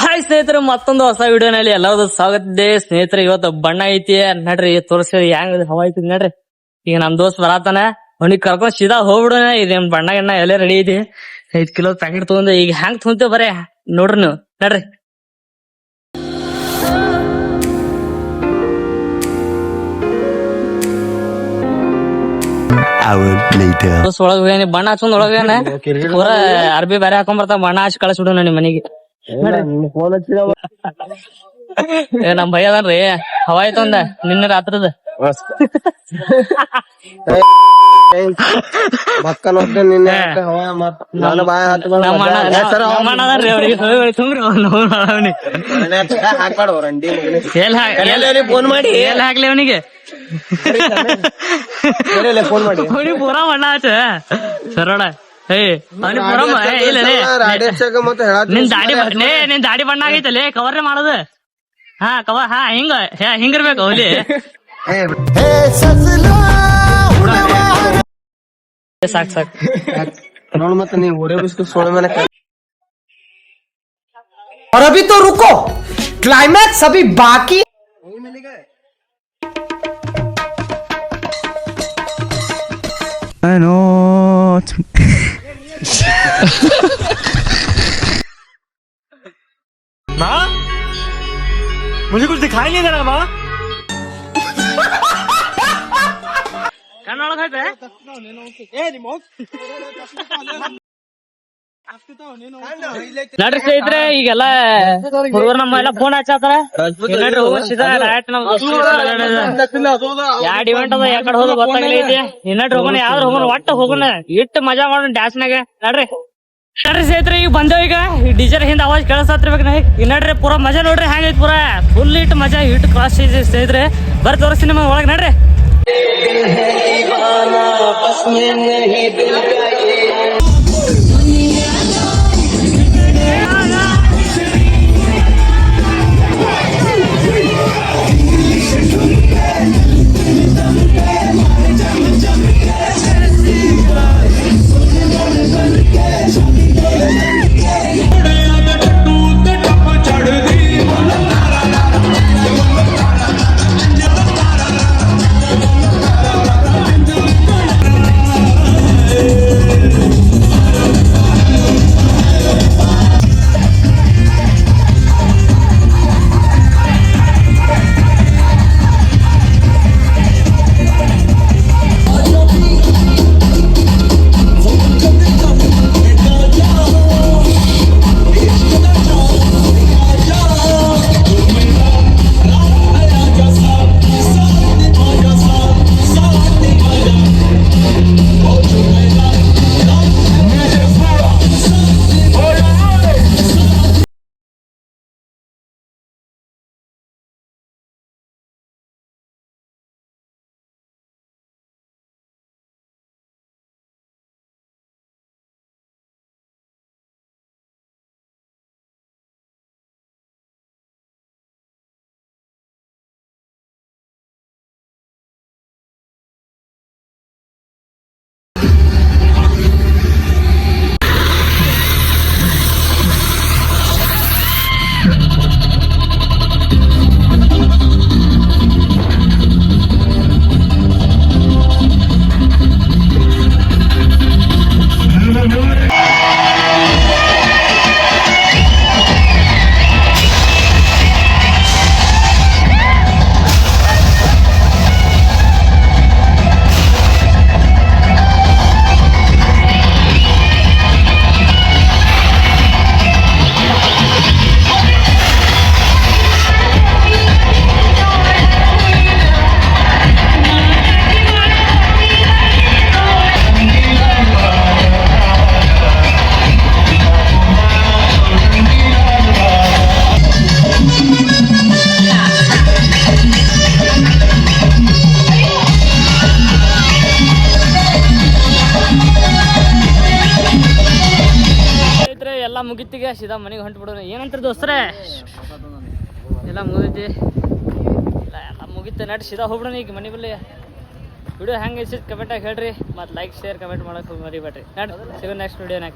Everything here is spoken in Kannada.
ಹಾಯ್ ಸ್ನೇಹಿತರು, ಮತ್ತೊಂದು ಹೊಸ ವಿಡಿಯೋನಲ್ಲಿ ಎಲ್ಲರದು ಸ್ವಾಗತ ಇದೆ. ಸ್ನೇಹಿತರೆ, ಇವತ್ತು ಬಣ್ಣ ಐತಿ ನಡ್ರಿ, ತೋರಿಸಿ ಹೆಂಗ್ ಹವಾ ಐತಿ ನಡ್ರಿ. ಈಗ ನಮ್ ದೋಸ್ತ್ ಬರತಾನ, ಅವ್ನಿಗೆ ಕರ್ಕೊಂಡ್ ಸೀದಾ ಹೋಗ್ಬಿಡೋಣ. ಇದೇನ್ ಬಣ್ಣ ಗಿಣ್ಣ ಎಲ್ಲ ರೆಡಿ ಐತಿ. 5 ಕಿಲೋ ಪ್ಯಾಕೆಟ್ ತಗೊಂಡ್ ಈಗ ಹೆಂಗ್ ತೊಗೊಂತೇವ್ ಬರೇ ನೋಡ್ರಿ ನೀವು ನಡ್ರಿ. ಒಳಗ ಹೋಗ್ಯಾನಿ, ಬಣ್ಣ ಹಚ್ಕೊಂಡ್ ಒಳಗೇನ ಪೂರ ಅರ್ಬಿ ಬೇರೆ ಹಾಕೊಂಡ್ ಬರ್ತಾವ. ಬಣ್ಣ ಹಚ್ಚಿ ಕಳಿಸ್ಬಿಡೋಣ ನಿಮ್ ಮನೆಗೆ. ನಮ್ ಭಯ ಅದನ್ರಿ, ಹವಾ ಐತ ಒಂದ ನಿನ್ನೆ ರಾತ್ರದ ಫೋನ್ ಮಾಡಿ ಎಲ್ಲಿ ಹಾಕ್ಲಿ ಅವನಿಗೆ ಪೂರಾ ಬಣ್ಣ ಹಚ್ಚ ಸರೋಣ. ನಿನ್ ದಾಡಿ ಬಣ್ಣ ಆಗೈತಲ್ಲಿ, ಕವರ್ ಮಾಡೋದು. ಹಾ ಕವರ್, ಹಾ ಹಿಂಗಿರ್ಬೇಕು ಅವಲಿ. ಸಾಕ್ ಸಾಕ್ ನೋಡ್ ಮತ್ತೆ ನೀವು ಒರೆ ಬಿಸ್ಕು ಸೋಳ ಮೇಲೆ. और अभी तो रुको, क्लाइमैक्स अभी बाकी. माँ, मुझे कुछ दिखाई नहीं दे रहा माँ. ನಡ್ರಿ ಸ್ನೇಹಿತರೆ, ಈಗೆಲ್ಲ ಹುಡುಗರು ನಮ್ಮೆಲ್ಲ ಫೋನ್ ಹಚ್ಚಾತಾರ. ಯಾಡ್ ಇವೆಂಟ್ ಅದ, ಯಾಕಡೆ ಹೋದ ಗೊತ್ತಾಗಲೈತಿ. ಇನ್ನಡ್ರಿ ಹೋಗೋಣ, ಯಾವ್ದ್ರ ಹೋಗೋಣ, ಒಟ್ಟ ಹೋಗೋಣ, ಇಟ್ಟು ಮಜಾ ಮಾಡೋಣ ಡ್ಯಾನ್ಸ್ನಾಗ. ನಡ್ರಿ ಸ್ನೇಹಿತರೆ, ಈಗ ಬಂದೇವ್. ಈಗ ಡಿಜರ್ ಹಿಂದ ಅವಾಜ್ ಕೇಳಿಸ್ತಿರ್ಬೇಕು. ಇನ್ನಡ್ರಿ ಪೂರಾ ಮಜಾ ನೋಡ್ರಿ, ಹೆಂಗೈತಿ ಪೂರಾ ಫುಲ್ ಇಟ್ಟು ಮಜಾ, ಇಟ್ಟು ಕ್ರಾಸ್ ಸ್ನೇಹಿತರೆ. ಬರ್ರಿ ತೋರಿಸ್ತೀನಿ ನಿಮಗೆ ಒಳಗೆ ನಡ್ರಿ. ಎಲ್ಲ ಮುಗಿತಿಗೆ ಸೀದಾ ಮನೆಗೆ ಹೊಂಟು ಬಿಡೋಣ. ಏನಂತಾರೆ ದೋಸ್ತರೇ, ಎಲ್ಲ ಮುಗಿತಿ, ಎಲ್ಲ ಮುಗಿತ. ನಡಿ ಸೀದಾ ಹೋಗ್ಬಿಡೋಣ ಈಗ ಮನೆ ಬಲ್ಲಿ. ವಿಡಿಯೋ ಹೆಂಗೆ ಇಷ್ಟ ಕಮೆಂಟಾಗಿ ಹೇಳ್ರಿ ಮತ್ತು ಲೈಕ್ ಶೇರ್ ಕಮೆಂಟ್ ಮಾಡೋಕೆ ಮರಿಬೇಡ್ರಿ. ಸಿಗೋ ನೆಕ್ಸ್ಟ್ ವಿಡಿಯೋನಾಗ.